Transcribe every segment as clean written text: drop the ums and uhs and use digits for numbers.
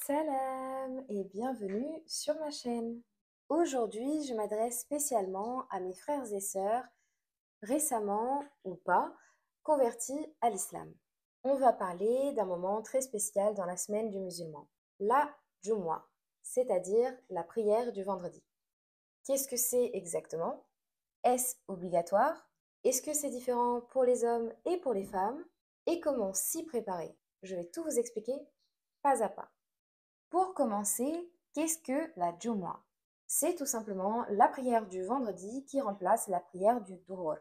Salam et bienvenue sur ma chaîne. Aujourd'hui, je m'adresse spécialement à mes frères et sœurs récemment ou pas convertis à l'islam. On va parler d'un moment très spécial dans la semaine du musulman, la Jumu'ah, c'est-à-dire la prière du vendredi. Qu'est-ce que c'est exactement? Est-ce obligatoire? Est-ce que c'est différent pour les hommes et pour les femmes? Et comment s'y préparer? Je vais tout vous expliquer pas à pas. Pour commencer, qu'est-ce que la Jumu'ah? C'est tout simplement la prière du vendredi qui remplace la prière du Dhuhr.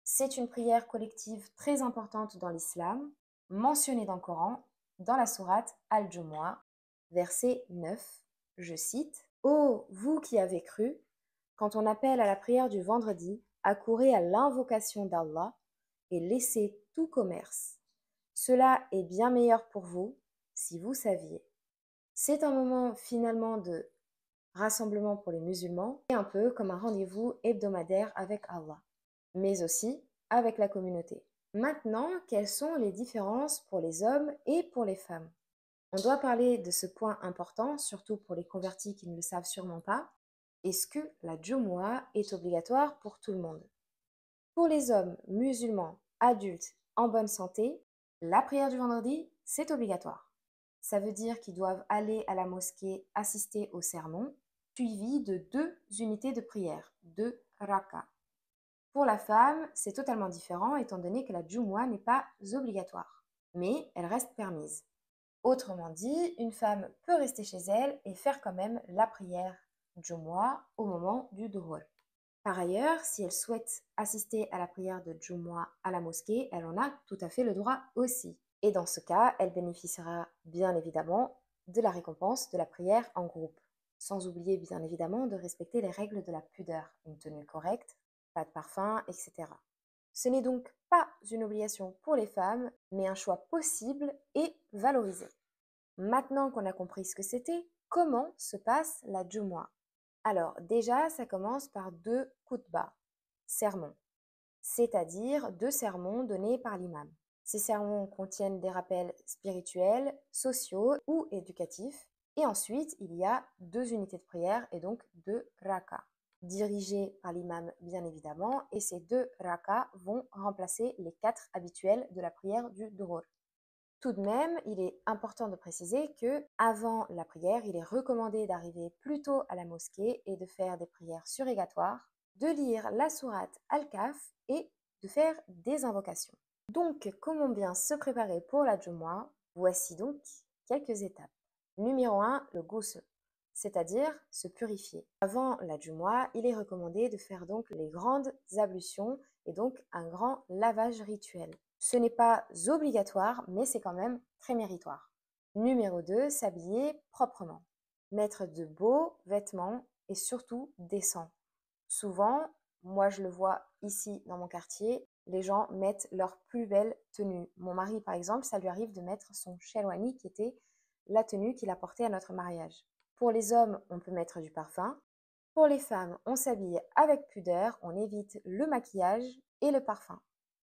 C'est une prière collective très importante dans l'islam, mentionnée dans le Coran, dans la sourate Al-Jumu'ah, verset 9, je cite: Ô vous qui avez cru, quand on appelle à la prière du vendredi, accourez à l'invocation d'Allah et laissez tout commerce. Cela est bien meilleur pour vous si vous saviez. C'est un moment finalement de rassemblement pour les musulmans et un peu comme un rendez-vous hebdomadaire avec Allah, mais aussi avec la communauté. Maintenant, quelles sont les différences pour les hommes et pour les femmes? On doit parler de ce point important, surtout pour les convertis qui ne le savent sûrement pas. Est-ce que la Jumu'ah est obligatoire pour tout le monde? Pour les hommes musulmans adultes en bonne santé, la prière du vendredi, c'est obligatoire. Ça veut dire qu'ils doivent aller à la mosquée assister au sermon, suivi de 2 unités de prière, 2 rakas. Pour la femme, c'est totalement différent étant donné que la Jumu'ah n'est pas obligatoire, mais elle reste permise. Autrement dit, une femme peut rester chez elle et faire quand même la prière Jumu'ah au moment du Dhuhr. Par ailleurs, si elle souhaite assister à la prière de Jumu'ah à la mosquée, elle en a tout à fait le droit aussi. Et dans ce cas, elle bénéficiera bien évidemment de la récompense de la prière en groupe. Sans oublier bien évidemment de respecter les règles de la pudeur, une tenue correcte, pas de parfum, etc. Ce n'est donc pas une obligation pour les femmes, mais un choix possible et valorisé. Maintenant qu'on a compris ce que c'était, comment se passe la Jumu'ah? Alors déjà, ça commence par 2 khutbahs, sermons, c'est-à-dire 2 sermons donnés par l'imam. Ces sermons contiennent des rappels spirituels, sociaux ou éducatifs. Et ensuite, il y a 2 unités de prière et donc 2 rakas, dirigés par l'imam bien évidemment. Et ces 2 rakas vont remplacer les 4 habituels de la prière du Dhuhr. Tout de même, il est important de préciser que avant la prière, il est recommandé d'arriver plus tôt à la mosquée et de faire des prières surrogatoires, de lire la sourate Al-Kahf et de faire des invocations. Donc, comment bien se préparer pour la Jumu'ah? Voici donc quelques étapes. Numéro 1, le ghusl, c'est-à-dire se purifier. Avant la Jumu'ah, il est recommandé de faire donc les grandes ablutions et donc un grand lavage rituel. Ce n'est pas obligatoire, mais c'est quand même très méritoire. Numéro 2, s'habiller proprement. Mettre de beaux vêtements et surtout décents. Souvent, moi je le vois ici dans mon quartier, les gens mettent leur plus belle tenue. Mon mari par exemple, ça lui arrive de mettre son sherwani qui était la tenue qu'il a portée à notre mariage. Pour les hommes, on peut mettre du parfum. Pour les femmes, on s'habille avec pudeur, on évite le maquillage et le parfum.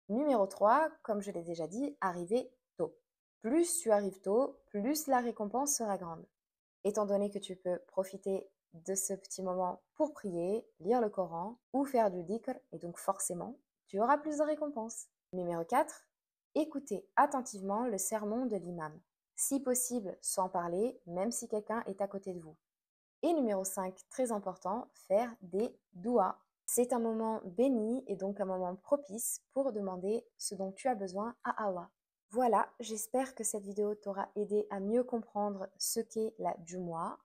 Numéro 3, comme je l'ai déjà dit, arriver tôt. Plus tu arrives tôt, plus la récompense sera grande. Étant donné que tu peux profiter de ce petit moment pour prier, lire le Coran ou faire du dhikr, et donc forcément, tu auras plus de récompenses. Numéro 4, écoutez attentivement le sermon de l'imam. Si possible, sans parler, même si quelqu'un est à côté de vous. Et numéro 5, très important, faire des douas. C'est un moment béni et donc un moment propice pour demander ce dont tu as besoin à Allah. Voilà, j'espère que cette vidéo t'aura aidé à mieux comprendre ce qu'est la Jumu'ah,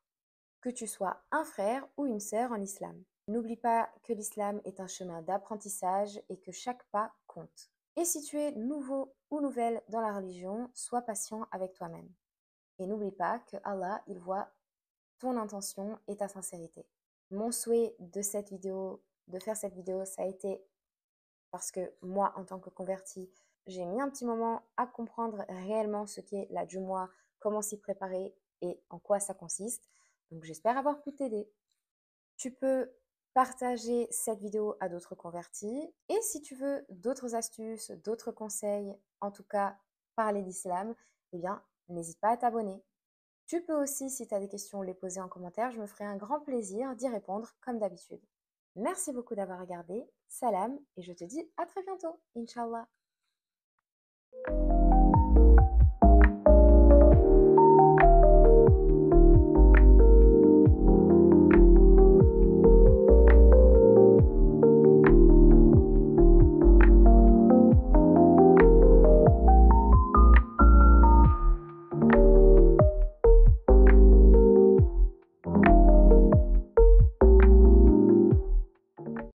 que tu sois un frère ou une sœur en islam. N'oublie pas que l'islam est un chemin d'apprentissage et que chaque pas compte. Et si tu es nouveau ou nouvelle dans la religion, sois patient avec toi-même. Et n'oublie pas que Allah, il voit ton intention et ta sincérité. Mon souhait de faire cette vidéo, ça a été parce que moi, en tant que convertie, j'ai mis un petit moment à comprendre réellement ce qu'est la Jumu'ah, comment s'y préparer et en quoi ça consiste. Donc j'espère avoir pu t'aider. Tu peux partager cette vidéo à d'autres convertis et si tu veux d'autres astuces, d'autres conseils, en tout cas parler d'islam, eh bien n'hésite pas à t'abonner. Tu peux aussi, si tu as des questions, les poser en commentaire. Je me ferai un grand plaisir d'y répondre comme d'habitude. Merci beaucoup d'avoir regardé. Salam et je te dis à très bientôt, Inch'Allah.